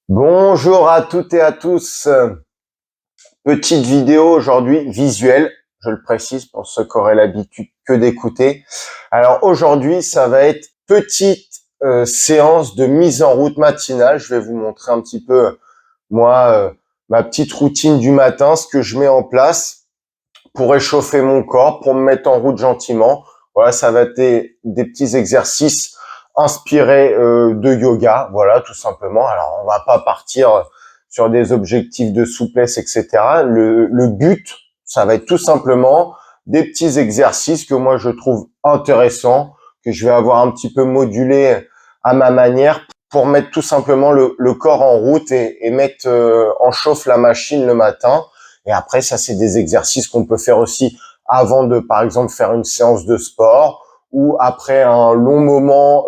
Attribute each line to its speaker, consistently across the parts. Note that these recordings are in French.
Speaker 1: Bonjour à toutes et à tous. Petite vidéo aujourd'hui visuelle, je le précise pour ceux qui auraient l'habitude que d'écouter. Alors aujourd'hui, ça va être petite séance de mise en route matinale. Je vais vous montrer un petit peu moi ma petite routine du matin, ce que je mets en place pour réchauffer mon corps, pour me mettre en route gentiment. Voilà, ça va être des petits exercices inspirés de yoga, voilà, tout simplement. Alors, on va pas partir sur des objectifs de souplesse, etc. Le but, ça va être tout simplement des petits exercices que moi je trouve intéressants, que je vais avoir un petit peu modulé à ma manière pour mettre tout simplement le corps en route et mettre en chauffe la machine le matin. Et après, ça, c'est des exercices qu'on peut faire aussi avant de, par exemple, faire une séance de sport ou après un long moment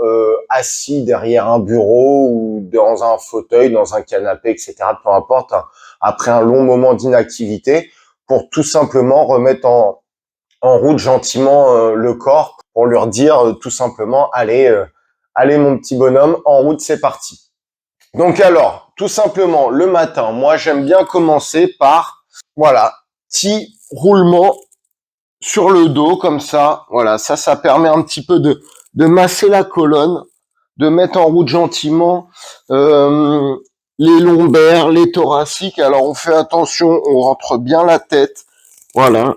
Speaker 1: assis derrière un bureau ou dans un fauteuil, dans un canapé, etc. Peu importe, hein, après un long moment d'inactivité pour tout simplement remettre en route gentiment le corps pour leur dire tout simplement, allez mon petit bonhomme, en route, c'est parti. Donc alors, tout simplement, le matin, moi j'aime bien commencer par, voilà, petit roulement sur le dos comme ça. Voilà, ça permet un petit peu de masser la colonne, de mettre en route gentiment euh, les lombaires, les thoraciques. Alors on fait attention, on rentre bien la tête. Voilà,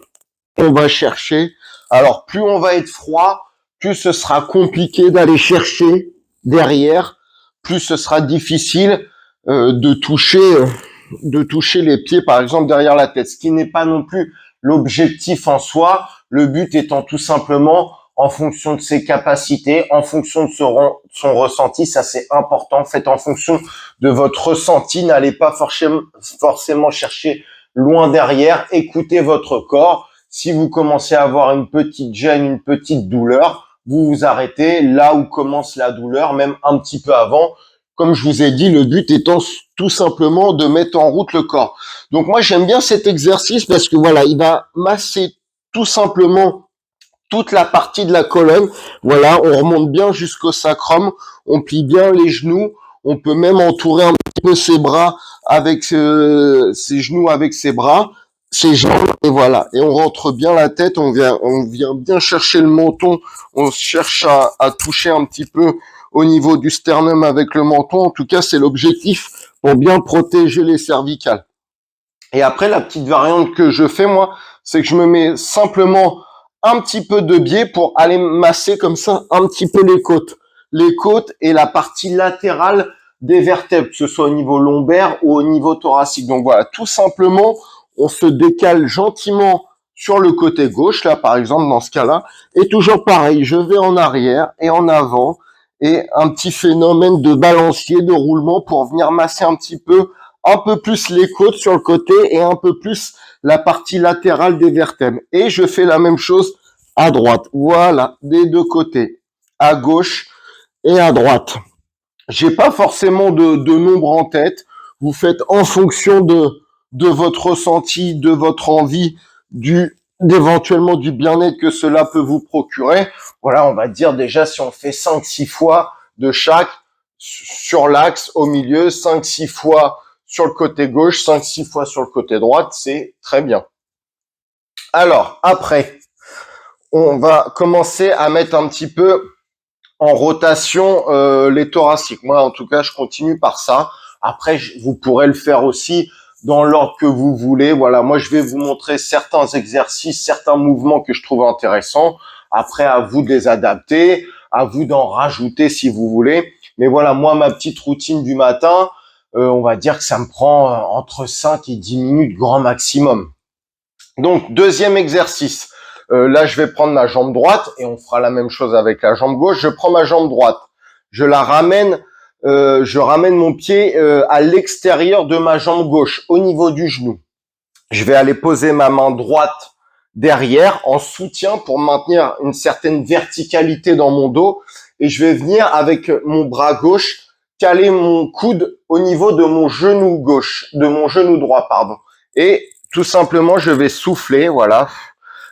Speaker 1: on va chercher. Alors plus on va être froid, plus ce sera compliqué d'aller chercher derrière, plus ce sera difficile de toucher les pieds par exemple derrière la tête, ce qui n'est pas non plus l'objectif en soi, le but étant tout simplement en fonction de ses capacités, en fonction de son ressenti, ça c'est important, faites en fonction de votre ressenti, n'allez pas forcément chercher loin derrière, écoutez votre corps. Si vous commencez à avoir une petite gêne, une petite douleur, vous vous arrêtez là où commence la douleur, même un petit peu avant. Comme je vous ai dit, le but étant tout simplement de mettre en route le corps. Donc moi j'aime bien cet exercice parce que voilà, il va masser tout simplement toute la partie de la colonne. Voilà, on remonte bien jusqu'au sacrum, on plie bien les genoux, on peut même entourer un petit peu ses bras avec ses genoux avec ses bras, ses jambes, et voilà. Et on rentre bien la tête, on vient bien chercher le menton, on cherche à toucher un petit peu au niveau du sternum avec le menton. En tout cas, c'est l'objectif pour bien protéger les cervicales. Et après, la petite variante que je fais, moi, c'est que je me mets simplement un petit peu de biais pour aller masser comme ça un petit peu les côtes. Les côtes et la partie latérale des vertèbres, que ce soit au niveau lombaire ou au niveau thoracique. Donc voilà, tout simplement, on se décale gentiment sur le côté gauche, là par exemple dans ce cas-là, et toujours pareil, je vais en arrière et en avant, et un petit phénomène de balancier, de roulement pour venir masser un peu plus les côtes sur le côté et un peu plus la partie latérale des vertèbres. Et je fais la même chose à droite. Voilà, des deux côtés, à gauche et à droite. J'ai pas forcément de nombre en tête. Vous faites en fonction de votre ressenti, de votre envie, d'éventuellement du bien-être que cela peut vous procurer. Voilà, on va dire déjà si on fait 5-6 fois de chaque sur l'axe au milieu, 5-6 fois sur le côté gauche, 5-6 fois sur le côté droite, c'est très bien. Alors, après, on va commencer à mettre un petit peu en rotation les thoraciques. Moi, en tout cas, je continue par ça. Après, vous pourrez le faire aussi dans l'ordre que vous voulez. Voilà, moi, je vais vous montrer certains exercices, certains mouvements que je trouve intéressants. Après, à vous de les adapter, à vous d'en rajouter si vous voulez. Mais voilà, moi, ma petite routine du matin, on va dire que ça me prend entre 5 et 10 minutes grand maximum. Donc, deuxième exercice. Là, je vais prendre ma jambe droite et on fera la même chose avec la jambe gauche. Je prends ma jambe droite. Je la ramène, je ramène mon pied à l'extérieur de ma jambe gauche, au niveau du genou. Je vais aller poser ma main droite derrière en soutien pour maintenir une certaine verticalité dans mon dos. Et je vais venir avec mon bras gauche caler mon coude au niveau de mon genou gauche, de mon genou droit, pardon. Et tout simplement, je vais souffler, voilà,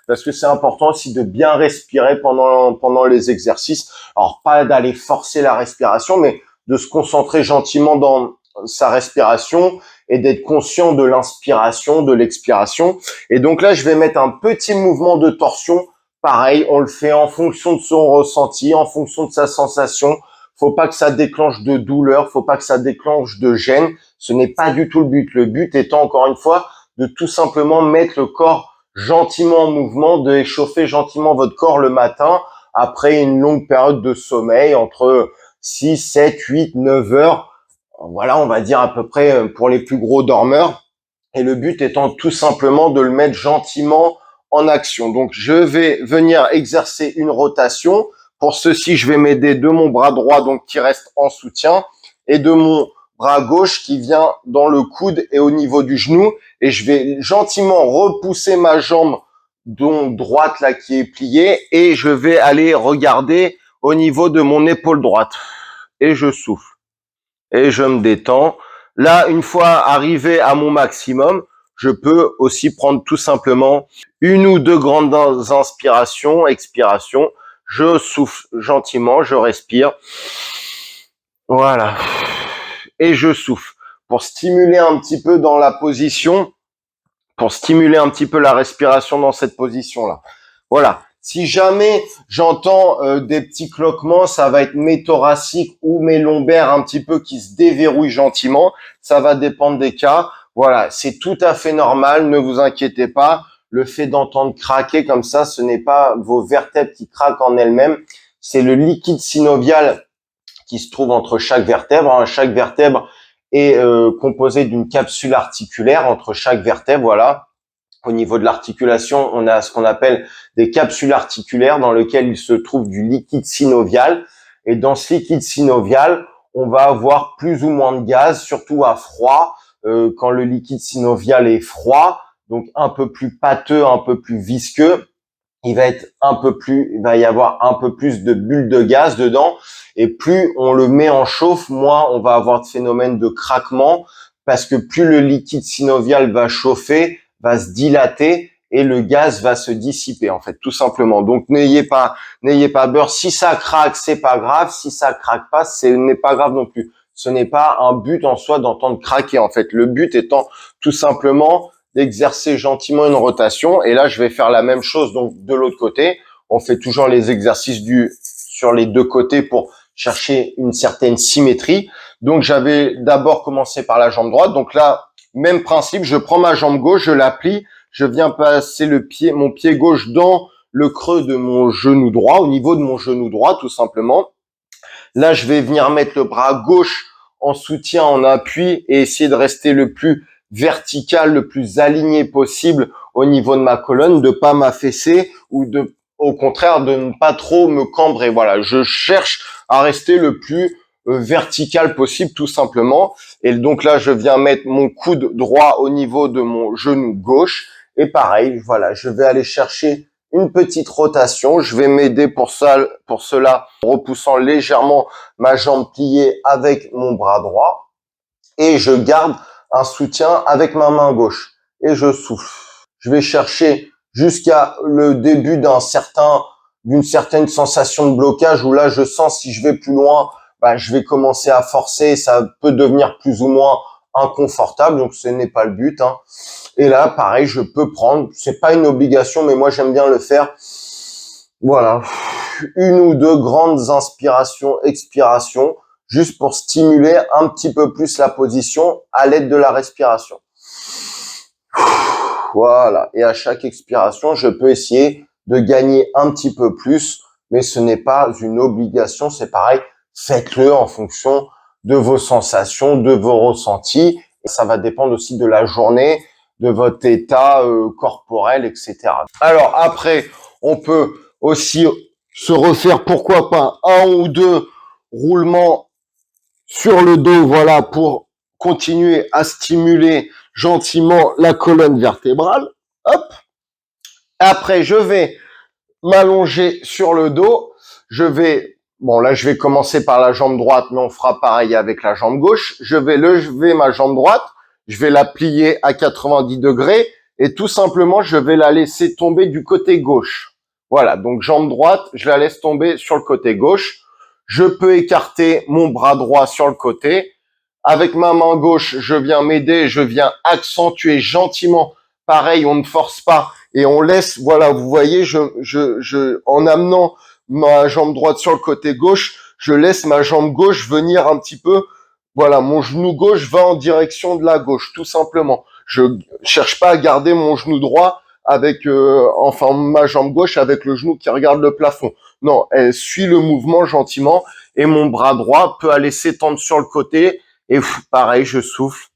Speaker 1: parce que c'est important aussi de bien respirer pendant les exercices. Alors, pas d'aller forcer la respiration, mais de se concentrer gentiment sa respiration et d'être conscient de l'inspiration, de l'expiration. Et donc là, je vais mettre un petit mouvement de torsion. Pareil, on le fait en fonction de son ressenti, en fonction de sa sensation. Faut pas que ça déclenche de douleur, faut pas que ça déclenche de gêne. Ce n'est pas du tout le but. Le but étant, encore une fois, de tout simplement mettre le corps gentiment en mouvement, de échauffer gentiment votre corps le matin après une longue période de sommeil entre 6, 7, 8, 9 heures. Voilà, on va dire à peu près pour les plus gros dormeurs. Et le but étant tout simplement de le mettre gentiment en action. Donc, je vais venir exercer une rotation. Pour ceci, je vais m'aider de mon bras droit, donc qui reste en soutien, et de mon bras gauche qui vient dans le coude et au niveau du genou. Et je vais gentiment repousser ma jambe donc droite là qui est pliée et je vais aller regarder au niveau de mon épaule droite. Et je souffle. Et je me détends. Là, une fois arrivé à mon maximum, je peux aussi prendre tout simplement une ou deux grandes inspirations, expirations. Je souffle gentiment, je respire. Voilà. Et je souffle pour stimuler un petit peu dans la position, pour stimuler un petit peu la respiration dans cette position-là. Voilà. Si jamais j'entends des petits cloquements, ça va être mes thoraciques ou mes lombaires un petit peu qui se déverrouillent gentiment. Ça va dépendre des cas. Voilà, c'est tout à fait normal. Ne vous inquiétez pas. Le fait d'entendre craquer comme ça, ce n'est pas vos vertèbres qui craquent en elles-mêmes. C'est le liquide synovial qui se trouve entre chaque vertèbre. Chaque vertèbre est composée d'une capsule articulaire entre chaque vertèbre. Voilà. Au niveau de l'articulation, on a ce qu'on appelle des capsules articulaires dans lesquelles il se trouve du liquide synovial. Et dans ce liquide synovial, on va avoir plus ou moins de gaz, surtout à froid. Quand le liquide synovial est froid, donc un peu plus pâteux, un peu plus visqueux, il va y avoir un peu plus de bulles de gaz dedans. Et plus on le met en chauffe, moins on va avoir de phénomènes de craquement, parce que plus le liquide synovial va chauffer, va se dilater et le gaz va se dissiper en fait, tout simplement. Donc n'ayez pas peur. Si ça craque, c'est pas grave. Si ça craque pas, ce n'est pas grave non plus. Ce n'est pas un but en soi d'entendre craquer en fait. Le but étant tout simplement d'exercer gentiment une rotation. Et là, je vais faire la même chose donc de l'autre côté. On fait toujours les exercices sur les deux côtés pour chercher une certaine symétrie. Donc j'avais d'abord commencé par la jambe droite. Donc là, même principe, je prends ma jambe gauche, je la plie, je viens passer mon pied gauche dans le creux de mon genou droit, au niveau de mon genou droit, tout simplement. Là, je vais venir mettre le bras gauche en soutien, en appui et essayer de rester le plus vertical, le plus aligné possible au niveau de ma colonne, de pas m'affaisser ou au contraire, de ne pas trop me cambrer. Voilà, je cherche à rester le plus vertical possible, tout simplement. Et donc là, je viens mettre mon coude droit au niveau de mon genou gauche. Et pareil, voilà, je vais aller chercher une petite rotation. Je vais m'aider pour cela, en repoussant légèrement ma jambe pliée avec mon bras droit. Et je garde un soutien avec ma main gauche. Et je souffle. Je vais chercher jusqu'à le début d'une certaine sensation de blocage où là, je sens si je vais plus loin, je vais commencer à forcer, ça peut devenir plus ou moins inconfortable, donc ce n'est pas le but. Et là, pareil, je peux prendre, c'est pas une obligation, mais moi j'aime bien le faire. Voilà, une ou deux grandes inspirations, expirations, juste pour stimuler un petit peu plus la position à l'aide de la respiration. Voilà, et à chaque expiration, je peux essayer de gagner un petit peu plus, mais ce n'est pas une obligation, c'est pareil. Faites-le en fonction de vos sensations, de vos ressentis. Et ça va dépendre aussi de la journée, de votre état corporel, etc. Alors après, on peut aussi se refaire, pourquoi pas, un ou deux roulements sur le dos, voilà, pour continuer à stimuler gentiment la colonne vertébrale. Hop. Après, je vais m'allonger sur le dos. Là, je vais commencer par la jambe droite, mais on fera pareil avec la jambe gauche. Je vais lever ma jambe droite, je vais la plier à 90 degrés et tout simplement, je vais la laisser tomber du côté gauche. Voilà, donc jambe droite, je la laisse tomber sur le côté gauche. Je peux écarter mon bras droit sur le côté Avec ma main gauche, je viens m'aider, je viens accentuer gentiment. Pareil, on ne force pas et on laisse, voilà, vous voyez, en amenant ma jambe droite sur le côté gauche, je laisse ma jambe gauche venir un petit peu. Voilà, mon genou gauche va en direction de la gauche, tout simplement. Je cherche pas à garder mon genou droit avec, enfin, ma jambe gauche avec le genou qui regarde le plafond. Non, elle suit le mouvement gentiment et mon bras droit peut aller s'étendre sur le côté et pareil, je souffle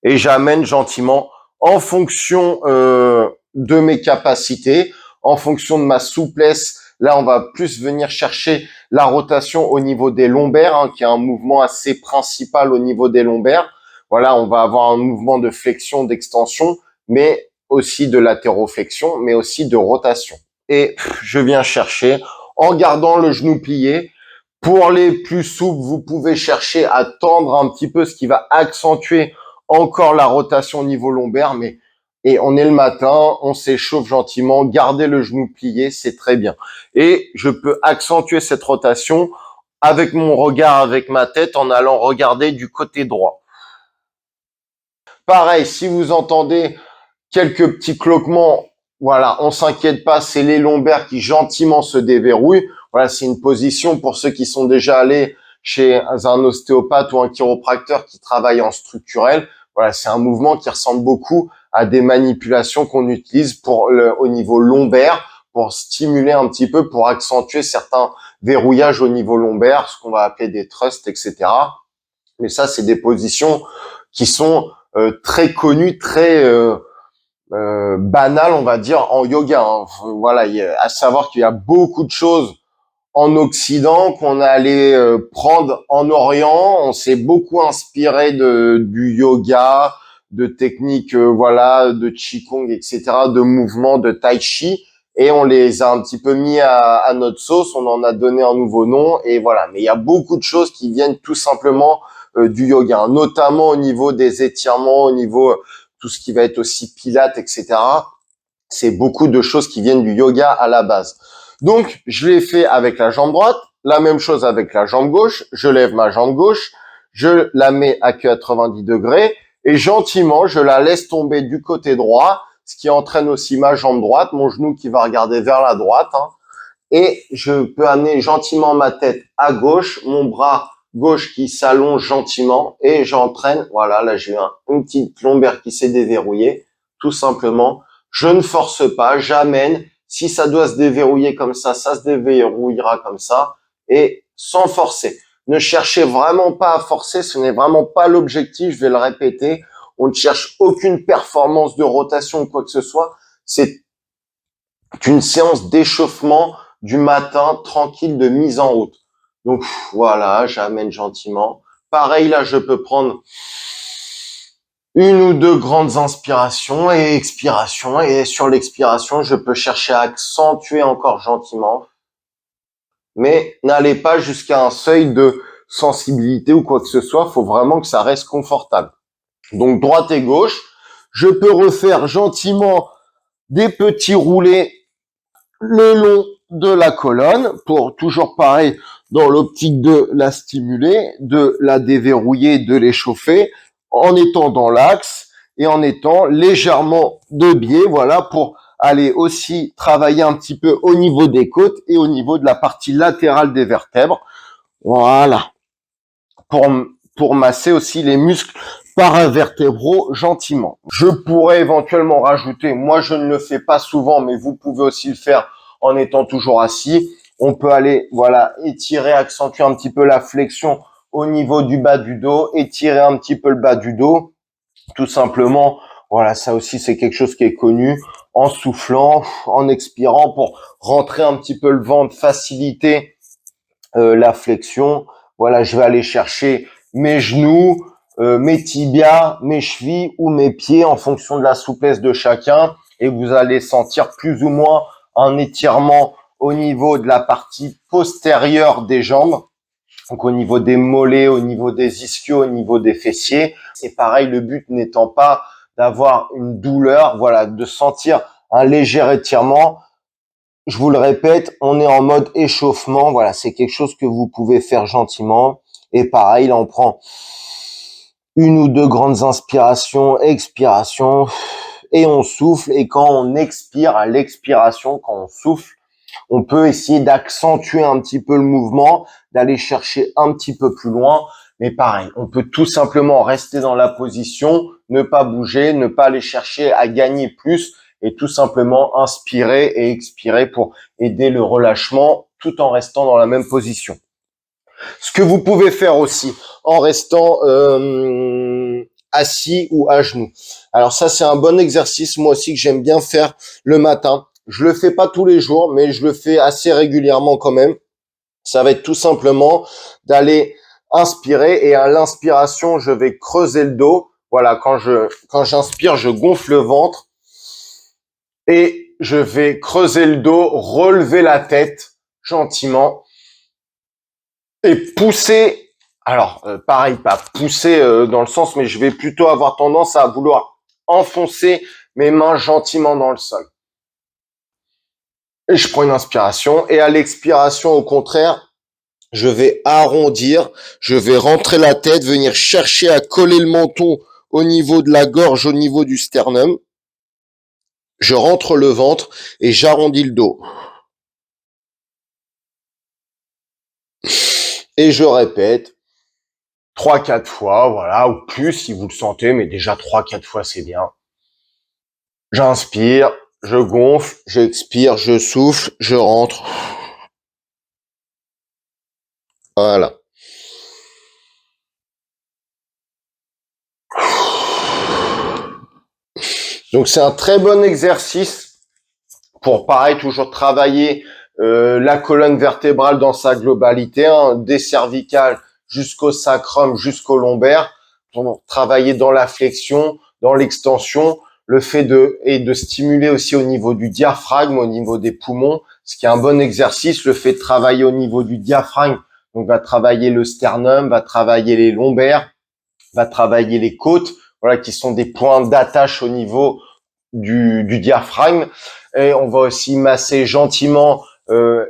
Speaker 1: et j'amène gentiment en fonction de mes capacités, en fonction de ma souplesse. Là, on va plus venir chercher la rotation au niveau des lombaires, hein, qui est un mouvement assez principal au niveau des lombaires. Voilà, on va avoir un mouvement de flexion, d'extension, mais aussi de latéroflexion, mais aussi de rotation. Et je viens chercher en gardant le genou plié. Pour les plus souples, vous pouvez chercher à tendre un petit peu, ce qui va accentuer encore la rotation au niveau lombaire, mais et on est le matin, on s'échauffe gentiment, gardez le genou plié, c'est très bien. Et je peux accentuer cette rotation avec mon regard, avec ma tête, en allant regarder du côté droit. Pareil, si vous entendez quelques petits cloquements, voilà, on s'inquiète pas, c'est les lombaires qui gentiment se déverrouillent. Voilà, c'est une position pour ceux qui sont déjà allés chez un ostéopathe ou un chiropracteur qui travaille en structurel. Voilà, c'est un mouvement qui ressemble beaucoup à des manipulations qu'on utilise au niveau lombaire pour stimuler un petit peu, pour accentuer certains verrouillages au niveau lombaire, ce qu'on va appeler des thrusts, etc. Mais ça, c'est des positions qui sont très connues, très banales, on va dire, en yoga. Hein. Voilà, à savoir qu'il y a beaucoup de choses en Occident qu'on est allé prendre en Orient. On s'est beaucoup inspiré du yoga, de techniques, voilà, de qigong, etc., de mouvements, de tai chi, et on les a un petit peu mis à notre sauce. On en a donné un nouveau nom, et voilà. Mais il y a beaucoup de choses qui viennent tout simplement du yoga, hein, notamment au niveau des étirements, au niveau tout ce qui va être aussi pilates, etc. C'est beaucoup de choses qui viennent du yoga à la base. Donc, je l'ai fait avec la jambe droite, la même chose avec la jambe gauche. Je lève ma jambe gauche, je la mets à 90 degrés et gentiment, je la laisse tomber du côté droit, ce qui entraîne aussi ma jambe droite, mon genou qui va regarder vers la droite. Hein, et je peux amener gentiment ma tête à gauche, mon bras gauche qui s'allonge gentiment et j'entraîne. Voilà, là j'ai une petite lombaire qui s'est déverrouillée, tout simplement. Je ne force pas, j'amène. Si ça doit se déverrouiller comme ça se déverrouillera comme ça et sans forcer. Ne cherchez vraiment pas à forcer, ce n'est vraiment pas l'objectif, je vais le répéter. On ne cherche aucune performance de rotation ou quoi que ce soit. C'est une séance d'échauffement du matin, tranquille, de mise en route. Donc voilà, j'amène gentiment. Pareil, là, je peux prendre une ou deux grandes inspirations et expirations. Et sur l'expiration, je peux chercher à accentuer encore gentiment. Mais n'allez pas jusqu'à un seuil de sensibilité ou quoi que ce soit. Il faut vraiment que ça reste confortable. Donc droite et gauche. Je peux refaire gentiment des petits roulés le long de la colonne pour toujours pareil dans l'optique de la stimuler, de la déverrouiller, de l'échauffer en étant dans l'axe et en étant légèrement de biais, voilà, pour aller aussi travailler un petit peu au niveau des côtes et au niveau de la partie latérale des vertèbres. Voilà. Pour masser aussi les muscles paravertébraux gentiment. Je pourrais éventuellement rajouter, moi je ne le fais pas souvent, mais vous pouvez aussi le faire en étant toujours assis. On peut aller, voilà, étirer, accentuer un petit peu la flexion au niveau du bas du dos, étirer un petit peu le bas du dos, tout simplement. Voilà, ça aussi c'est quelque chose qui est connu. En soufflant, en expirant pour rentrer un petit peu le ventre, faciliter la flexion. Voilà, je vais aller chercher mes genoux, mes tibias, mes chevilles ou mes pieds en fonction de la souplesse de chacun. Et vous allez sentir plus ou moins un étirement au niveau de la partie postérieure des jambes. Donc au niveau des mollets, au niveau des ischios, au niveau des fessiers. C'est pareil, le but n'étant pas d'avoir une douleur, voilà, de sentir un léger étirement. Je vous le répète, on est en mode échauffement. Voilà, c'est quelque chose que vous pouvez faire gentiment. Et pareil, là, on prend Une ou deux grandes inspirations, expirations, et on souffle. Et quand on expire, à l'expiration, quand on souffle, on peut essayer d'accentuer un petit peu le mouvement, d'aller chercher un petit peu plus loin. Mais pareil, on peut tout simplement rester dans la position, ne pas bouger, ne pas aller chercher à gagner plus et tout simplement inspirer et expirer pour aider le relâchement tout en restant dans la même position. Ce que vous pouvez faire aussi en restant assis ou à genoux. Alors ça, c'est un bon exercice, moi aussi, que j'aime bien faire le matin. Je le fais pas tous les jours, mais je le fais assez régulièrement quand même. Ça va être tout simplement d'aller inspirer et à l'inspiration, je vais creuser le dos. Voilà, quand j'inspire, je gonfle le ventre et je vais creuser le dos, relever la tête gentiment et pousser. Alors, pareil, pas pousser dans le sens, mais je vais plutôt avoir tendance à vouloir enfoncer mes mains gentiment dans le sol. Et je prends une inspiration et à l'expiration, au contraire, je vais arrondir, je vais rentrer la tête, venir chercher à coller le menton au niveau de la gorge, au niveau du sternum. Je rentre le ventre et j'arrondis le dos. Et je répète 3-4 fois, voilà, ou plus si vous le sentez, mais déjà 3-4 fois c'est bien. J'inspire, je gonfle, j'expire, je souffle, je rentre. Voilà. Donc c'est un très bon exercice pour pareil toujours travailler la colonne vertébrale dans sa globalité, hein, des cervicales jusqu'au sacrum, jusqu'au lombaire, pour travailler dans la flexion, dans l'extension, le fait de stimuler aussi au niveau du diaphragme, au niveau des poumons, ce qui est un bon exercice, le fait de travailler au niveau du diaphragme, donc va travailler le sternum, va travailler les lombaires, va travailler les côtes, voilà, qui sont des points d'attache au niveau du diaphragme. Et on va aussi masser gentiment,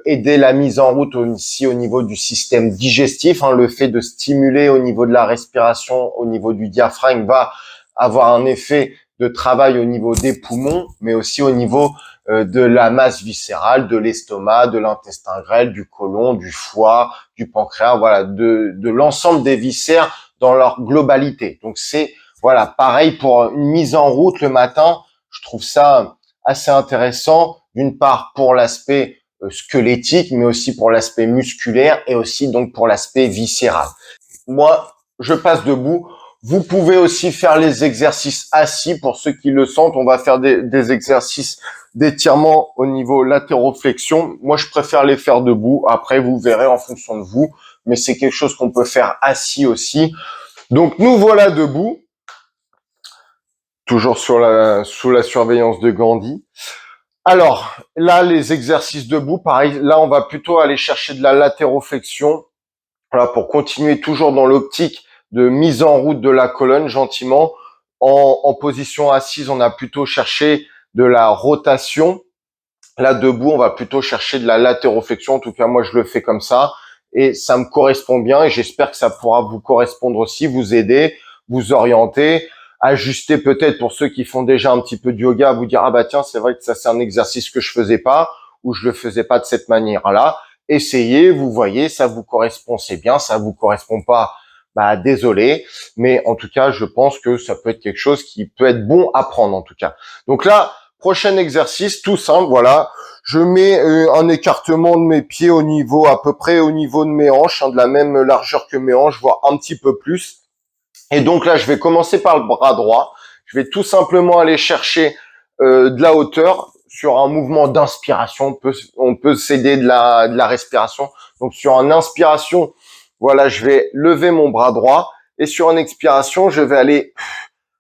Speaker 1: aider la mise en route aussi au niveau du système digestif. Hein, le fait de stimuler au niveau de la respiration, au niveau du diaphragme, va avoir un effet de travail au niveau des poumons, mais aussi au niveau de la masse viscérale, de l'estomac, de l'intestin grêle, du côlon, du foie, du pancréas, voilà, de l'ensemble des viscères dans leur globalité. Donc c'est voilà pareil pour une mise en route le matin. Je trouve ça assez intéressant, d'une part pour l'aspect squelettique, mais aussi pour l'aspect musculaire et aussi donc pour l'aspect viscéral. Moi, je passe debout. Vous pouvez aussi faire les exercices assis pour ceux qui le sentent. On va faire des exercices d'étirement au niveau latéroflexion. Moi, je préfère les faire debout. Après, vous verrez en fonction de vous. Mais c'est quelque chose qu'on peut faire assis aussi. Donc, nous voilà debout. Toujours sous la surveillance de Gandhi. Alors, là, les exercices debout, pareil. Là, on va plutôt aller chercher de la latéroflexion. Voilà, pour continuer toujours dans l'optique de mise en route de la colonne gentiment. En position assise, on a plutôt cherché de la rotation. Là, debout, on va plutôt chercher de la latéroflexion. En tout cas, moi, je le fais comme ça. Et ça me correspond bien et j'espère que ça pourra vous correspondre aussi, vous aider, vous orienter, ajuster peut-être pour ceux qui font déjà un petit peu de yoga, vous dire, ah bah tiens, c'est vrai que ça, c'est un exercice que je faisais pas ou je le faisais pas de cette manière-là. Essayez, vous voyez, ça vous correspond, c'est bien, ça vous correspond pas, bah désolé, mais en tout cas, je pense que ça peut être quelque chose qui peut être bon à prendre en tout cas. Donc là, prochain exercice, tout simple, voilà. Je mets un écartement de mes pieds au niveau, à peu près au niveau de mes hanches, hein, de la même largeur que mes hanches, voire un petit peu plus. Et donc là, je vais commencer par le bras droit. Je vais tout simplement aller chercher de la hauteur sur un mouvement d'inspiration. On peut s'aider de la respiration. Donc sur une inspiration, voilà, je vais lever mon bras droit. Et sur une expiration, je vais aller,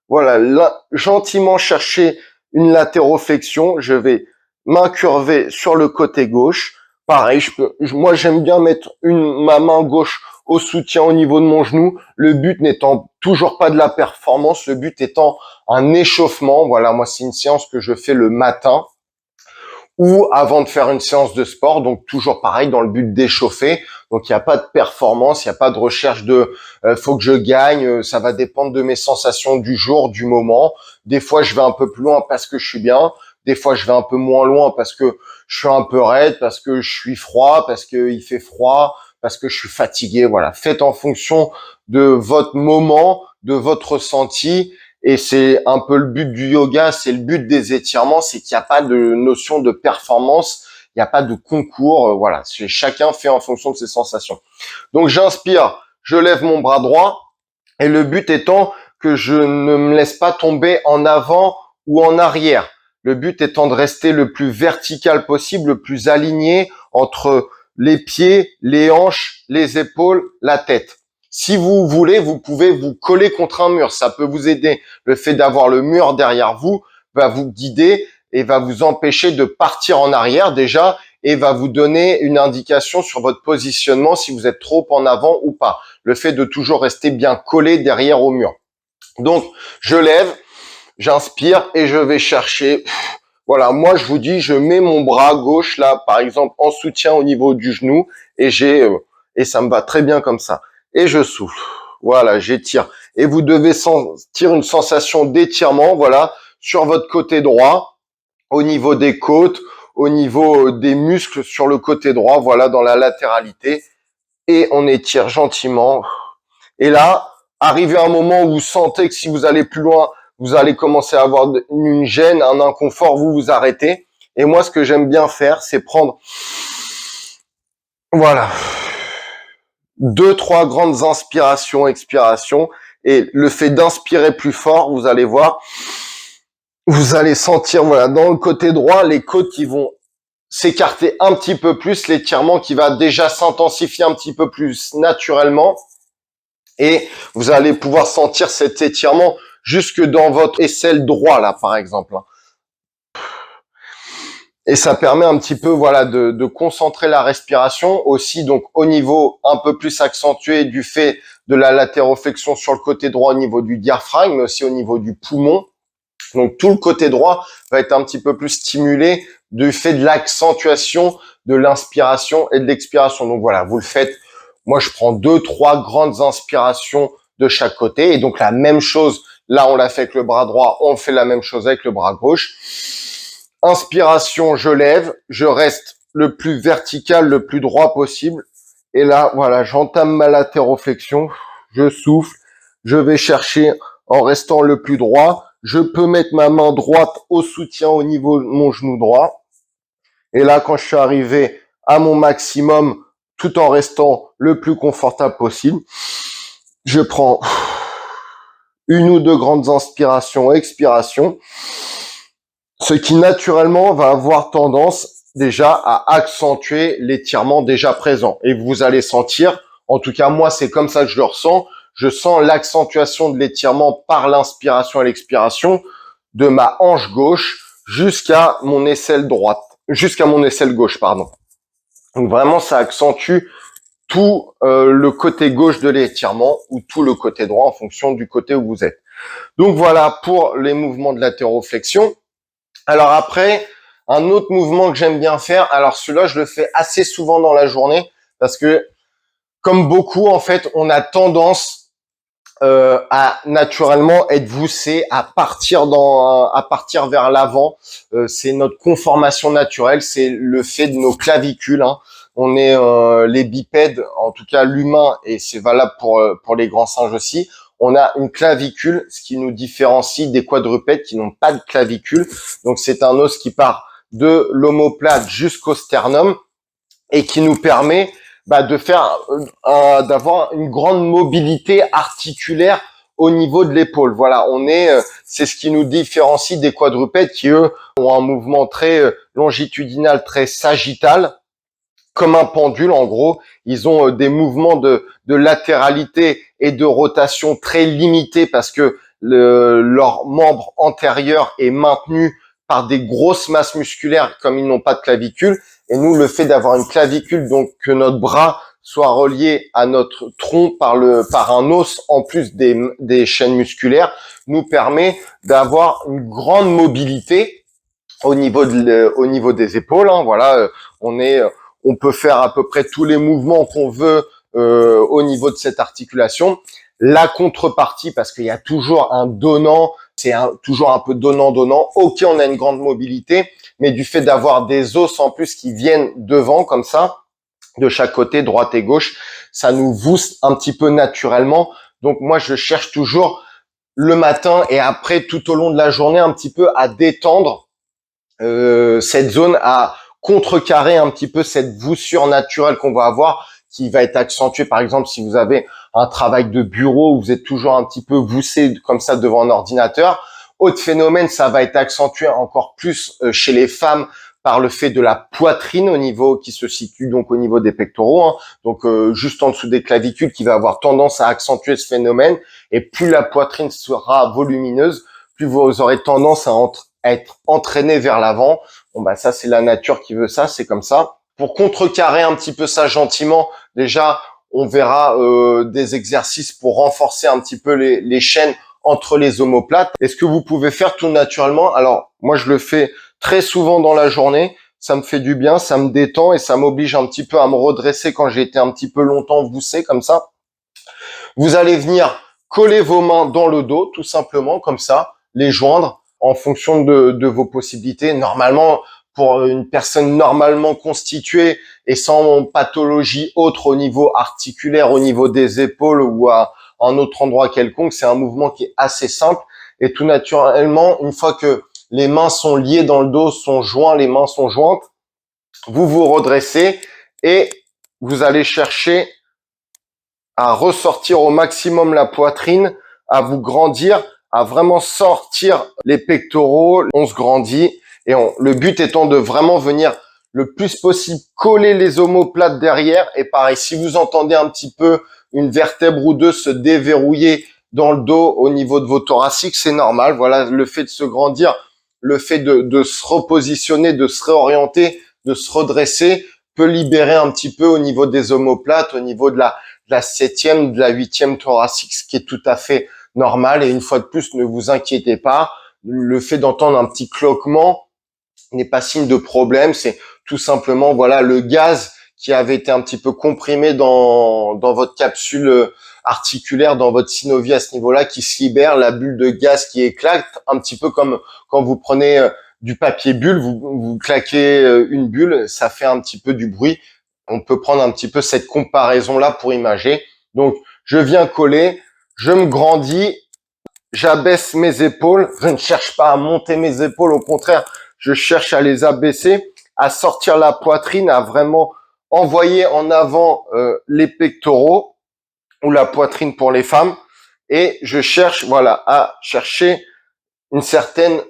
Speaker 1: voilà, là, gentiment chercher une latéroflexion. Je vais m'incurver sur le côté gauche. Pareil, moi j'aime bien mettre ma main gauche au soutien au niveau de mon genou. Le but n'étant toujours pas de la performance, le but étant un échauffement. Voilà, moi c'est une séance que je fais le matin ou avant de faire une séance de sport, donc toujours pareil dans le but d'échauffer. Donc il n'y a pas de performance, il n'y a pas de recherche de faut que je gagne, ça va dépendre de mes sensations du jour, du moment. Des fois je vais un peu plus loin parce que je suis bien, des fois je vais un peu moins loin parce que je suis un peu raide, parce que je suis froid, parce qu'il fait froid, parce que je suis fatigué. Voilà, faites en fonction de votre moment, de votre ressenti. Et c'est un peu le but du yoga, c'est le but des étirements, c'est qu'il n'y a pas de notion de performance, il n'y a pas de concours, voilà, chacun fait en fonction de ses sensations. Donc j'inspire, je lève mon bras droit, et le but étant que je ne me laisse pas tomber en avant ou en arrière. Le but étant de rester le plus vertical possible, le plus aligné entre les pieds, les hanches, les épaules, la tête. Si vous voulez, vous pouvez vous coller contre un mur. Ça peut vous aider. Le fait d'avoir le mur derrière vous va vous guider et va vous empêcher de partir en arrière déjà et va vous donner une indication sur votre positionnement si vous êtes trop en avant ou pas. Le fait de toujours rester bien collé derrière au mur. Donc, je lève, j'inspire et je vais chercher. Voilà, moi je vous dis, je mets mon bras gauche là, par exemple, en soutien au niveau du genou et et ça me va très bien comme ça. Et je souffle. Voilà, j'étire. Et vous devez sentir une sensation d'étirement, voilà, sur votre côté droit, au niveau des côtes, au niveau des muscles sur le côté droit, voilà, dans la latéralité. Et on étire gentiment. Et là, arrivé à un moment où vous sentez que si vous allez plus loin, vous allez commencer à avoir une gêne, un inconfort, vous vous arrêtez. Et moi, ce que j'aime bien faire, c'est prendre, voilà, 2, 3 grandes inspirations, expirations. Et le fait d'inspirer plus fort, vous allez voir, vous allez sentir, voilà, dans le côté droit, les côtes qui vont s'écarter un petit peu plus, l'étirement qui va déjà s'intensifier un petit peu plus naturellement. Et vous allez pouvoir sentir cet étirement jusque dans votre aisselle droit, là, par exemple. Et ça permet un petit peu, voilà, de concentrer la respiration aussi, donc au niveau un peu plus accentué du fait de la latéroflexion sur le côté droit au niveau du diaphragme, mais aussi au niveau du poumon. Donc tout le côté droit va être un petit peu plus stimulé du fait de l'accentuation de l'inspiration et de l'expiration. Donc voilà, vous le faites. Moi, je prends 2, 3 grandes inspirations de chaque côté. Et donc la même chose, là on l'a fait avec le bras droit, on fait la même chose avec le bras gauche. Inspiration, je lève, je reste le plus vertical, le plus droit possible. Et là, voilà, j'entame ma latéroflexion, je souffle, je vais chercher en restant le plus droit. Je peux mettre ma main droite au soutien au niveau de mon genou droit. Et là, quand je suis arrivé à mon maximum, tout en restant le plus confortable possible, je prends 1 ou 2 grandes inspirations, expirations, ce qui naturellement va avoir tendance déjà à accentuer l'étirement déjà présent. Et vous allez sentir, en tout cas moi c'est comme ça que je le ressens, je sens l'accentuation de l'étirement par l'inspiration et l'expiration de ma hanche gauche jusqu'à mon aisselle droite, jusqu'à mon aisselle gauche, pardon. Donc vraiment ça accentue tout le côté gauche de l'étirement ou tout le côté droit en fonction du côté où vous êtes. Donc voilà pour les mouvements de latéroflexion. Alors après, un autre mouvement que j'aime bien faire, alors celui-là, je le fais assez souvent dans la journée parce que, comme beaucoup, en fait, on a tendance à naturellement être voussé, à partir vers l'avant. C'est notre conformation naturelle, c'est le fait de nos clavicules. Hein. On est les bipèdes, en tout cas l'humain, et c'est valable pour les grands singes aussi. On a une clavicule, ce qui nous différencie des quadrupèdes qui n'ont pas de clavicule. Donc c'est un os qui part de l'omoplate jusqu'au sternum et qui nous permet de faire, d'avoir une grande mobilité articulaire au niveau de l'épaule. Voilà, c'est ce qui nous différencie des quadrupèdes qui eux ont un mouvement très longitudinal, très sagittal, comme un pendule en gros. Ils ont des mouvements de latéralité et de rotation très limités parce que leur membre antérieur est maintenu par des grosses masses musculaires comme ils n'ont pas de clavicule. Et nous, le fait d'avoir une clavicule, donc que notre bras soit relié à notre tronc par un os en plus des chaînes musculaires, nous permet d'avoir une grande mobilité, au niveau des épaules. Hein, voilà, on peut faire à peu près tous les mouvements qu'on veut au niveau de cette articulation. La contrepartie, parce qu'il y a toujours un donnant, toujours un peu donnant-donnant. Ok, on a une grande mobilité, mais du fait d'avoir des os en plus qui viennent devant comme ça, de chaque côté, droite et gauche, ça nous booste un petit peu naturellement. Donc moi, je cherche toujours le matin et après tout au long de la journée un petit peu à détendre cette zone, à contrecarrer un petit peu cette voussure naturelle qu'on va avoir, qui va être accentuée par exemple si vous avez un travail de bureau où vous êtes toujours un petit peu voussé comme ça devant un ordinateur. Autre phénomène, ça va être accentué encore plus chez les femmes par le fait de la poitrine au niveau qui se situe donc au niveau des pectoraux, hein, donc juste en dessous des clavicules, qui va avoir tendance à accentuer ce phénomène. Et plus la poitrine sera volumineuse, plus vous aurez tendance à être entraîné vers l'avant. Bon bah ça c'est la nature qui veut ça, c'est comme ça. Pour contrecarrer un petit peu ça gentiment, déjà on verra des exercices pour renforcer un petit peu les chaînes entre les omoplates. Et ce que vous pouvez faire tout naturellement, alors moi je le fais très souvent dans la journée, ça me fait du bien, ça me détend et ça m'oblige un petit peu à me redresser quand j'ai été un petit peu longtemps voussé comme ça. Vous allez venir coller vos mains dans le dos, tout simplement, comme ça, les joindre en fonction de vos possibilités. Normalement, pour une personne normalement constituée et sans pathologie autre au niveau articulaire, au niveau des épaules ou à un autre endroit quelconque, c'est un mouvement qui est assez simple. Et tout naturellement, une fois que les mains sont liées dans le dos, sont joints, les mains sont jointes, vous vous redressez et vous allez chercher à ressortir au maximum la poitrine, à vous grandir, à vraiment sortir les pectoraux. On se grandit et le but étant de vraiment venir le plus possible coller les omoplates derrière. Et pareil, si vous entendez un petit peu une vertèbre ou deux se déverrouiller dans le dos au niveau de vos thoraciques, c'est normal. Voilà, le fait de se grandir, le fait de se repositionner, de se réorienter, de se redresser peut libérer un petit peu au niveau des omoplates, au niveau de la septième, de la huitième thoracique, ce qui est tout à fait normal. Et une fois de plus, ne vous inquiétez pas. Le fait d'entendre un petit cloquement n'est pas signe de problème. C'est tout simplement, voilà, le gaz qui avait été un petit peu comprimé dans votre capsule articulaire, dans votre synovie à ce niveau-là, qui se libère, la bulle de gaz qui éclate, un petit peu comme quand vous prenez du papier bulle, vous claquez une bulle, ça fait un petit peu du bruit. On peut prendre un petit peu cette comparaison-là pour imager. Donc, je viens coller, je me grandis, j'abaisse mes épaules. Je ne cherche pas à monter mes épaules, au contraire, je cherche à les abaisser, à sortir la poitrine, à vraiment envoyer en avant les pectoraux ou la poitrine pour les femmes. Et je cherche, voilà, à chercher une certaine,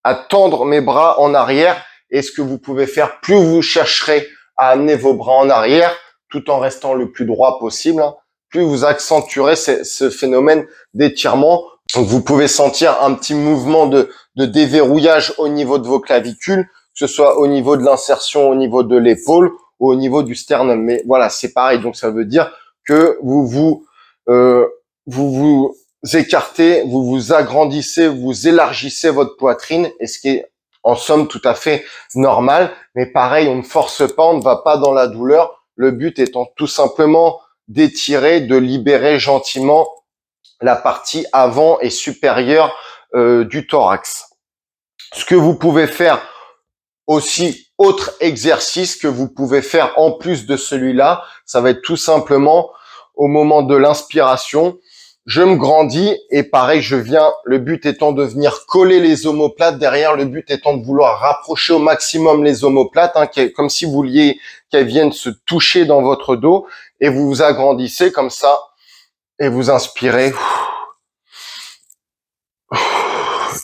Speaker 1: à tendre mes bras en arrière. Et ce que vous pouvez faire, plus vous chercherez à amener vos bras en arrière, tout en restant le plus droit possible, hein, plus vous accentuerez ce phénomène d'étirement. Donc vous pouvez sentir un petit mouvement de déverrouillage au niveau de vos clavicules, que ce soit au niveau de l'insertion, au niveau de l'épaule ou au niveau du sternum. Mais voilà, c'est pareil. Donc ça veut dire que vous écartez, vous vous agrandissez, vous élargissez votre poitrine, et ce qui est en somme tout à fait normal. Mais pareil, on ne force pas, on ne va pas dans la douleur. Le but étant tout simplement d'étirer, de libérer gentiment la partie avant et supérieure du thorax. Ce que vous pouvez faire aussi, autre exercice que vous pouvez faire en plus de celui-là, ça va être tout simplement au moment de l'inspiration, je me grandis et pareil, le but étant de venir coller les omoplates derrière, le but étant de vouloir rapprocher au maximum les omoplates, hein, comme si vous vouliez qu'elles viennent se toucher dans votre dos, et vous vous agrandissez comme ça et vous inspirez.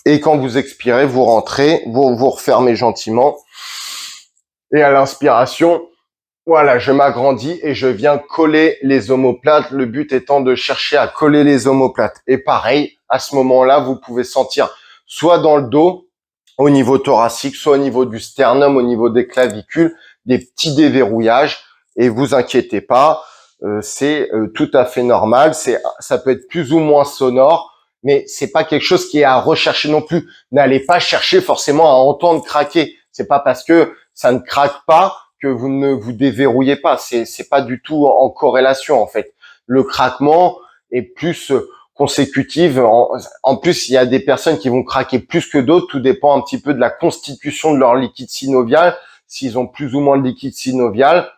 Speaker 1: Et quand vous expirez, vous rentrez, vous refermez gentiment. Et à l'inspiration, voilà, je m'agrandis et je viens coller les omoplates. Le but étant de chercher à coller les omoplates. Et pareil, à ce moment-là, vous pouvez sentir soit dans le dos, au niveau thoracique, soit au niveau du sternum, au niveau des clavicules, des petits déverrouillages. Et vous inquiétez pas, c'est tout à fait normal. Ça peut être plus ou moins sonore, mais c'est pas quelque chose qui est à rechercher non plus. N'allez pas chercher forcément à entendre craquer. C'est pas parce que ça ne craque pas que vous ne vous déverrouillez pas. C'est pas du tout en corrélation, en fait. Le craquement est plus consécutive. En plus, il y a des personnes qui vont craquer plus que d'autres. Tout dépend un petit peu de la constitution de leur liquide synovial. S'ils ont plus ou moins de liquide synovial,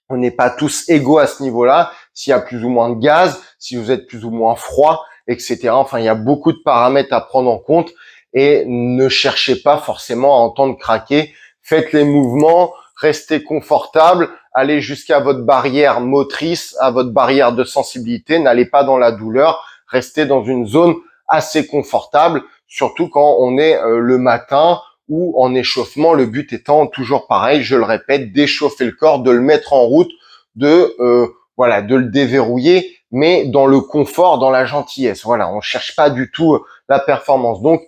Speaker 1: on n'est pas tous égaux à ce niveau-là. S'il y a plus ou moins de gaz, si vous êtes plus ou moins froid, etc. Enfin, il y a beaucoup de paramètres à prendre en compte et ne cherchez pas forcément à entendre craquer. Faites les mouvements, restez confortable, allez jusqu'à votre barrière motrice, à votre barrière de sensibilité. N'allez pas dans la douleur, restez dans une zone assez confortable, surtout quand on est le matin ou en échauffement, le but étant toujours pareil, je le répète, d'échauffer le corps, de le mettre en route, de le déverrouiller, mais dans le confort, dans la gentillesse. Voilà, on cherche pas du tout la performance. Donc,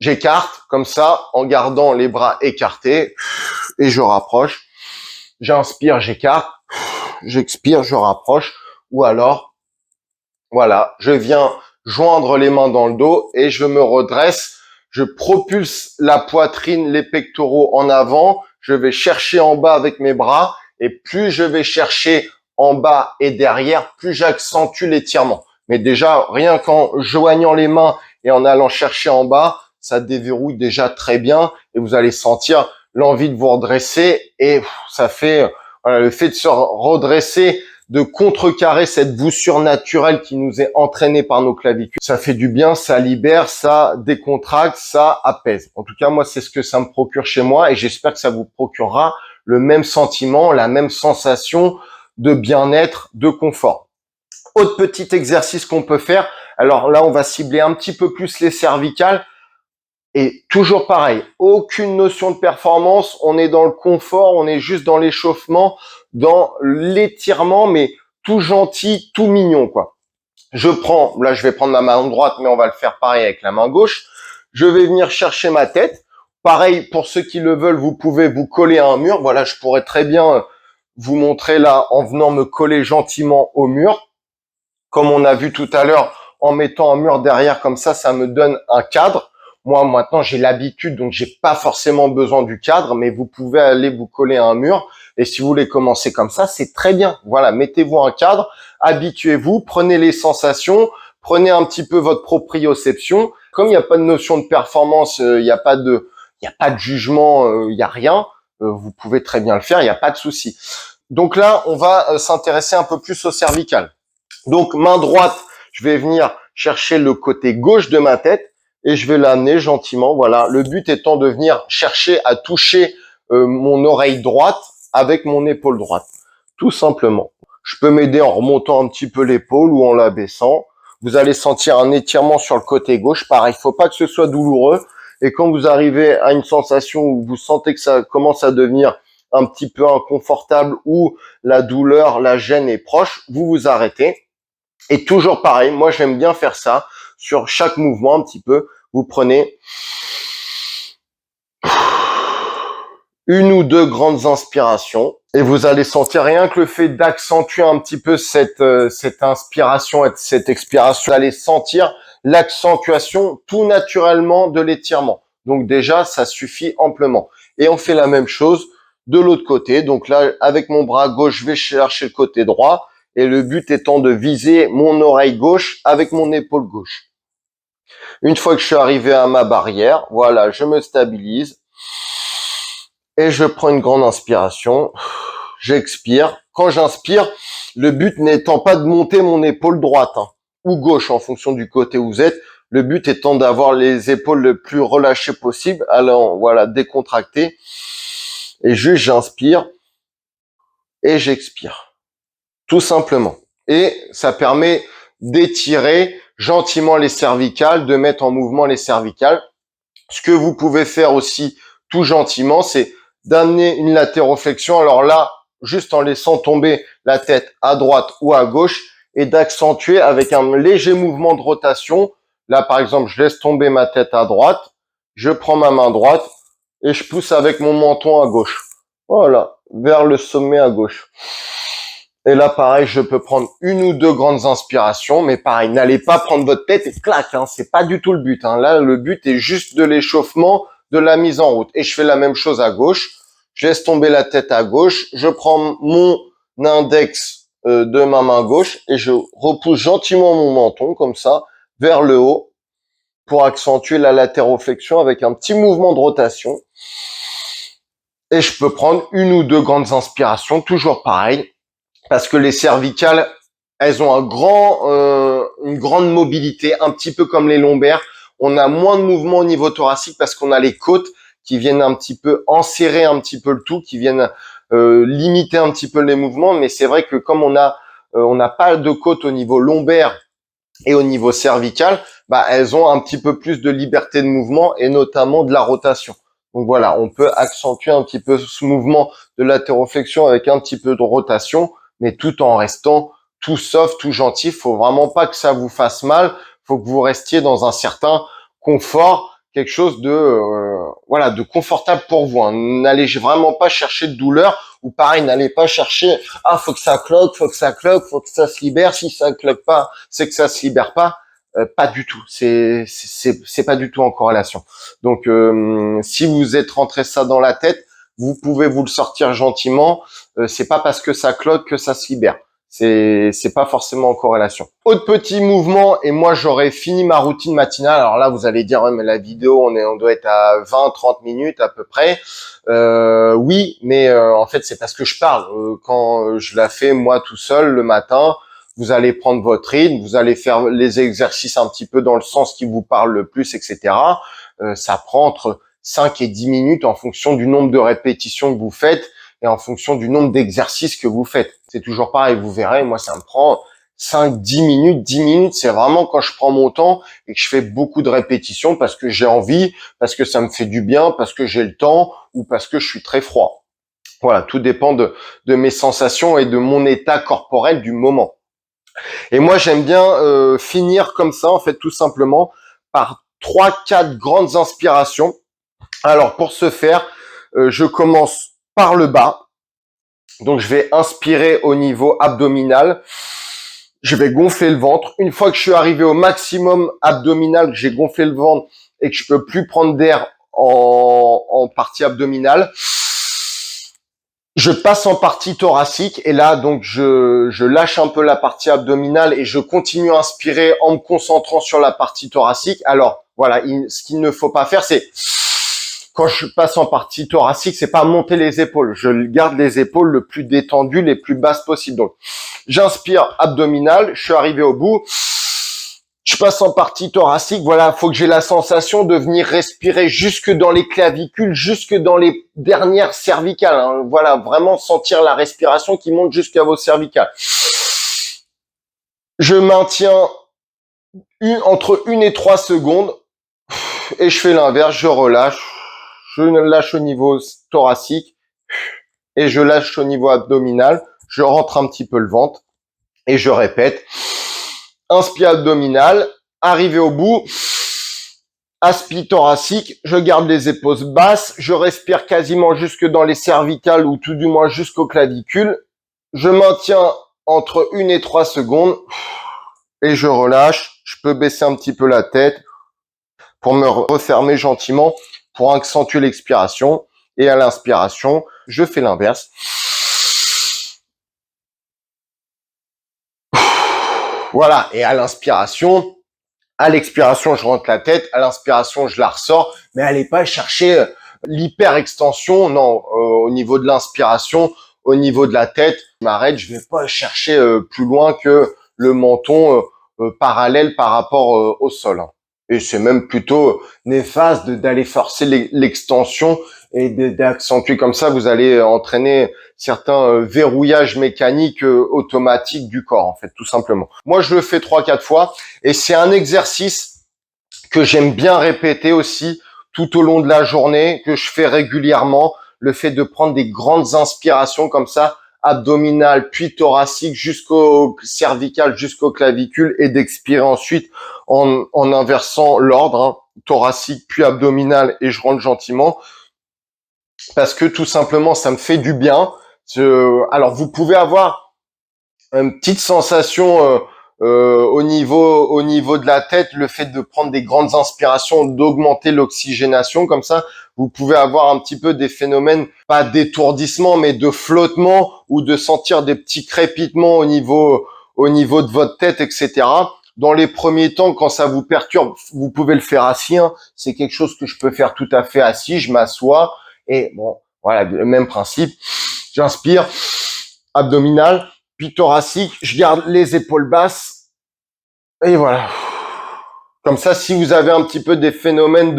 Speaker 1: j'écarte comme ça, en gardant les bras écartés, et je rapproche. J'inspire, j'écarte, j'expire, je rapproche, ou alors, voilà, je viens joindre les mains dans le dos et je me redresse. Je propulse la poitrine, les pectoraux en avant. Je vais chercher en bas avec mes bras. Et plus je vais chercher en bas et derrière, plus j'accentue l'étirement. Mais déjà, rien qu'en joignant les mains et en allant chercher en bas, ça déverrouille déjà très bien. Et vous allez sentir l'envie de vous redresser. Et ça fait, voilà, le fait de se redresser, de contrecarrer cette voussure naturelle qui nous est entraînée par nos clavicules. Ça fait du bien, ça libère, ça décontracte, ça apaise. En tout cas, moi, c'est ce que ça me procure chez moi et j'espère que ça vous procurera le même sentiment, la même sensation de bien-être, de confort. Autre petit exercice qu'on peut faire. Alors là, on va cibler un petit peu plus les cervicales. Et toujours pareil, aucune notion de performance, on est dans le confort, on est juste dans l'échauffement, dans l'étirement, mais tout gentil, tout mignon, quoi. Je prends, là je vais prendre ma main droite, mais on va le faire pareil avec la main gauche. Je vais venir chercher ma tête. Pareil, pour ceux qui le veulent, vous pouvez vous coller à un mur. Voilà, je pourrais très bien vous montrer là en venant me coller gentiment au mur. Comme on a vu tout à l'heure, en mettant un mur derrière comme ça me donne un cadre. Moi, maintenant, j'ai l'habitude, donc j'ai pas forcément besoin du cadre, mais vous pouvez aller vous coller à un mur. Et si vous voulez commencer comme ça, c'est très bien. Voilà, mettez-vous un cadre, habituez-vous, prenez les sensations, prenez un petit peu votre proprioception. Comme il n'y a pas de notion de performance, il n'y a pas de jugement, il n'y a rien. Vous pouvez très bien le faire, il n'y a pas de souci. Donc là, on va s'intéresser un peu plus au cervical. Donc, main droite, je vais venir chercher le côté gauche de ma tête et je vais l'amener gentiment. Voilà, le but étant de venir chercher à toucher mon oreille droite avec mon épaule droite, tout simplement. Je peux m'aider en remontant un petit peu l'épaule ou en l'abaissant. Vous allez sentir un étirement sur le côté gauche. Pareil, il faut pas que ce soit douloureux. Et quand vous arrivez à une sensation où vous sentez que ça commence à devenir un petit peu inconfortable ou la douleur, la gêne est proche, vous vous arrêtez. Et toujours pareil, moi j'aime bien faire ça sur chaque mouvement un petit peu. Vous prenez une ou deux grandes inspirations et vous allez sentir rien que le fait d'accentuer un petit peu cette inspiration et cette expiration. Vous allez sentir l'accentuation tout naturellement de l'étirement. Donc déjà, ça suffit amplement. Et on fait la même chose de l'autre côté. Donc là, avec mon bras gauche, je vais chercher le côté droit. Et le but étant de viser mon oreille gauche avec mon épaule gauche. Une fois que je suis arrivé à ma barrière, voilà, je me stabilise et je prends une grande inspiration. J'expire. Quand j'inspire, le but n'étant pas de monter mon épaule droite ou gauche en fonction du côté où vous êtes. Le but étant d'avoir les épaules le plus relâchées possible. Alors voilà, décontracté. Et juste j'inspire et j'expire. Tout simplement. Et ça permet d'étirer gentiment les cervicales, de mettre en mouvement les cervicales. Ce que vous pouvez faire aussi tout gentiment, c'est d'amener une latéroflexion. Alors là, juste en laissant tomber la tête à droite ou à gauche et d'accentuer avec un léger mouvement de rotation. Là, par exemple, je laisse tomber ma tête à droite, je prends ma main droite et je pousse avec mon menton à gauche. Voilà, vers le sommet à gauche. Et là, pareil, je peux prendre une ou deux grandes inspirations, mais pareil, n'allez pas prendre votre tête et clac, hein, c'est pas du tout le but. Hein. Là, le but est juste de l'échauffement, de la mise en route. Et je fais la même chose à gauche. Je laisse tomber la tête à gauche. Je prends mon index de ma main gauche et je repousse gentiment mon menton comme ça vers le haut pour accentuer la latéroflexion avec un petit mouvement de rotation. Et je peux prendre une ou deux grandes inspirations, toujours pareil. Parce que les cervicales, elles ont une grande mobilité, un petit peu comme les lombaires. On a moins de mouvement au niveau thoracique parce qu'on a les côtes qui viennent un petit peu enserrer un petit peu le tout, qui viennent limiter un petit peu les mouvements. Mais c'est vrai que comme on n'a pas de côtes au niveau lombaire et au niveau cervical, bah, elles ont un petit peu plus de liberté de mouvement et notamment de la rotation. Donc voilà, on peut accentuer un petit peu ce mouvement de latéroflexion avec un petit peu de rotation, mais tout en restant tout soft, tout gentil. Faut vraiment pas que ça vous fasse mal. Faut que vous restiez dans un certain confort, quelque chose de voilà, de confortable pour vous. Hein. N'allez vraiment pas chercher de douleur ou pareil, n'allez pas chercher faut que ça cloque, faut que ça cloque, faut que ça se libère. Si ça cloque pas, c'est que ça se libère pas. Pas du tout. C'est pas du tout en corrélation. Donc si vous êtes rentré ça dans la tête, vous pouvez vous le sortir gentiment. C'est pas parce que ça cloque que ça se libère. C'est pas forcément en corrélation. Autre petit mouvement, et moi j'aurais fini ma routine matinale. Alors là, vous allez dire, ouais, mais la vidéo, on doit être à 20-30 minutes à peu près. Oui, mais en fait, c'est parce que je parle. Quand je la fais moi tout seul le matin, vous allez prendre votre rythme, vous allez faire les exercices un petit peu dans le sens qui vous parle le plus, etc. Ça prend entre 5 et 10 minutes en fonction du nombre de répétitions que vous faites et en fonction du nombre d'exercices que vous faites. C'est toujours pareil, vous verrez, moi ça me prend 5, 10 minutes. 10 minutes, c'est vraiment quand je prends mon temps et que je fais beaucoup de répétitions parce que j'ai envie, parce que ça me fait du bien, parce que j'ai le temps ou parce que je suis très froid. Voilà, tout dépend de mes sensations et de mon état corporel du moment. Et moi, j'aime bien finir comme ça, en fait, tout simplement, par 3-4 grandes inspirations. Alors, pour ce faire, je commence par le bas. Donc, je vais inspirer au niveau abdominal. Je vais gonfler le ventre. Une fois que je suis arrivé au maximum abdominal, que j'ai gonflé le ventre et que je peux plus prendre d'air en partie abdominale, je passe en partie thoracique et là donc je lâche un peu la partie abdominale et je continue à inspirer en me concentrant sur la partie thoracique. Alors voilà, ce qu'il ne faut pas faire, c'est quand je passe en partie thoracique, c'est pas monter les épaules. Je garde les épaules le plus détendues, les plus basses possibles. Donc j'inspire abdominal, je suis arrivé au bout. Je passe en partie thoracique, voilà, faut que j'ai la sensation de venir respirer jusque dans les clavicules, jusque dans les dernières cervicales. Hein. Voilà, vraiment sentir la respiration qui monte jusqu'à vos cervicales. Je maintiens entre 1 et 3 secondes et je fais l'inverse, je relâche. Je lâche au niveau thoracique et je lâche au niveau abdominal. Je rentre un petit peu le ventre et je répète. Inspire abdominal, arrivé au bout, aspire thoracique, je garde les épaules basses, je respire quasiment jusque dans les cervicales ou tout du moins jusqu'aux clavicules. Je maintiens entre 1 et 3 secondes et je relâche. Je peux baisser un petit peu la tête pour me refermer gentiment pour accentuer l'expiration. Et à l'inspiration, je fais l'inverse. Voilà, et à l'inspiration, à l'expiration, je rentre la tête, à l'inspiration, je la ressors, mais allez pas chercher l'hyper-extension, non, au niveau de l'inspiration, au niveau de la tête, je m'arrête, je vais pas chercher plus loin que le menton parallèle par rapport au sol. Hein. Et c'est même plutôt néfaste d'aller forcer l'extension et d'accentuer comme ça, vous allez entraîner certains verrouillages mécaniques automatiques du corps, en fait, tout simplement. Moi, je le fais 3-4 fois et c'est un exercice que j'aime bien répéter aussi tout au long de la journée, que je fais régulièrement, le fait de prendre des grandes inspirations comme ça, abdominales, puis thoraciques, jusqu'au cervical, jusqu'au clavicule, et d'expirer ensuite en inversant l'ordre, hein, thoracique, puis abdominal, et je rentre gentiment, parce que tout simplement, ça me fait du bien. Alors, vous pouvez avoir une petite sensation au niveau de la tête, le fait de prendre des grandes inspirations, d'augmenter l'oxygénation, comme ça, vous pouvez avoir un petit peu des phénomènes, pas d'étourdissement, mais de flottement ou de sentir des petits crépitements au niveau de votre tête, etc. Dans les premiers temps, quand ça vous perturbe, vous pouvez le faire assis, hein. C'est quelque chose que je peux faire tout à fait assis. Je m'assois et bon, voilà, le même principe. J'inspire, abdominal, puis thoracique. Je garde les épaules basses et voilà. Comme ça, si vous avez un petit peu des phénomènes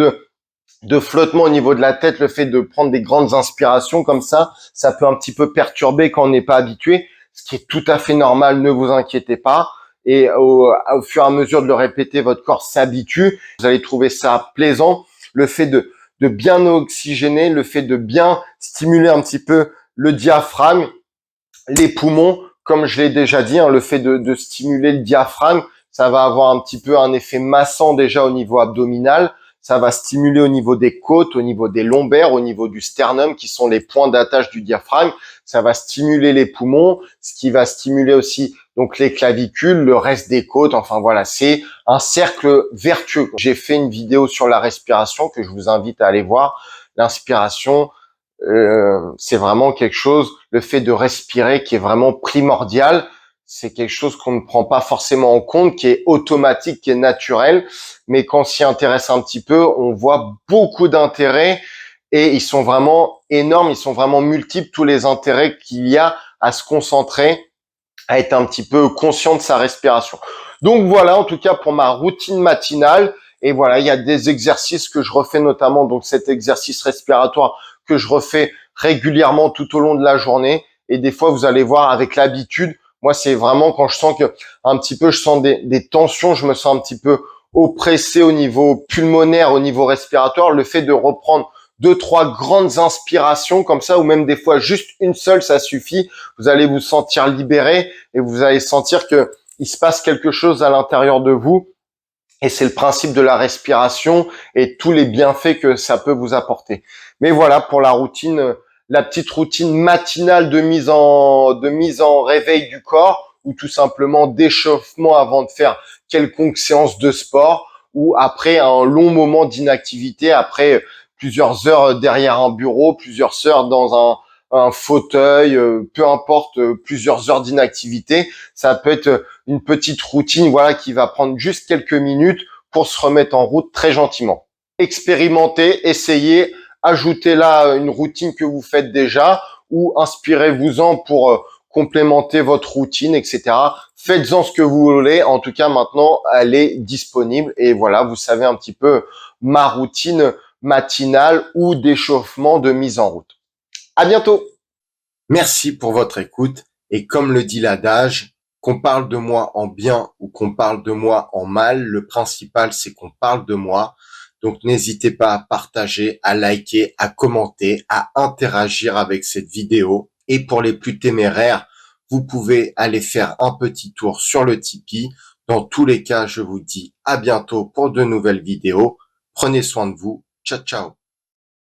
Speaker 1: de flottement au niveau de la tête, le fait de prendre des grandes inspirations comme ça peut un petit peu perturber quand on n'est pas habitué, ce qui est tout à fait normal, ne vous inquiétez pas. Et au fur et à mesure de le répéter, votre corps s'habitue. Vous allez trouver ça plaisant. Le fait de bien oxygéner, le fait de bien stimuler un petit peu le diaphragme, les poumons, comme je l'ai déjà dit, hein, le fait de stimuler le diaphragme, ça va avoir un petit peu un effet massant déjà au niveau abdominal. Ça va stimuler au niveau des côtes, au niveau des lombaires, au niveau du sternum, qui sont les points d'attache du diaphragme. Ça va stimuler les poumons, ce qui va stimuler aussi donc les clavicules, le reste des côtes. Enfin voilà, c'est un cercle vertueux. J'ai fait une vidéo sur la respiration que je vous invite à aller voir. L'inspiration, c'est vraiment quelque chose, le fait de respirer qui est vraiment primordial. C'est quelque chose qu'on ne prend pas forcément en compte, qui est automatique, qui est naturel. Mais quand on s'y intéresse un petit peu, on voit beaucoup d'intérêts et ils sont vraiment énormes, ils sont vraiment multiples, tous les intérêts qu'il y a à se concentrer, à être un petit peu conscient de sa respiration. Donc voilà, en tout cas pour ma routine matinale. Et voilà, il y a des exercices que je refais, notamment donc cet exercice respiratoire que je refais régulièrement tout au long de la journée. Et des fois, vous allez voir avec l'habitude, moi c'est vraiment quand je sens que un petit peu, je sens des tensions, je me sens un petit peu oppressé au niveau pulmonaire, au niveau respiratoire, le fait de reprendre deux, trois grandes inspirations comme ça, ou même des fois juste une seule, ça suffit. Vous allez vous sentir libéré et vous allez sentir que il se passe quelque chose à l'intérieur de vous. Et c'est le principe de la respiration et tous les bienfaits que ça peut vous apporter. Mais voilà pour la routine, la petite routine matinale de mise en réveil du corps, ou tout simplement d'échauffement avant de faire quelconque séance de sport, ou après un long moment d'inactivité, après plusieurs heures derrière un bureau, plusieurs heures dans un fauteuil, peu importe, plusieurs heures d'inactivité. Ça peut être une petite routine, voilà, qui va prendre juste quelques minutes pour se remettre en route très gentiment. Expérimentez, essayez, ajoutez là une routine que vous faites déjà, ou inspirez-vous-en pour complémenter votre routine, etc. Faites-en ce que vous voulez. En tout cas, maintenant, elle est disponible. Et voilà, vous savez un petit peu ma routine matinale ou d'échauffement de mise en route. À bientôt.
Speaker 2: Merci pour votre écoute et comme le dit l'adage, qu'on parle de moi en bien ou qu'on parle de moi en mal, le principal c'est qu'on parle de moi. Donc n'hésitez pas à partager, à liker, à commenter, à interagir avec cette vidéo. Et pour les plus téméraires, vous pouvez aller faire un petit tour sur le Tipeee. Dans tous les cas, je vous dis à bientôt pour de nouvelles vidéos. Prenez soin de vous. Ciao, ciao.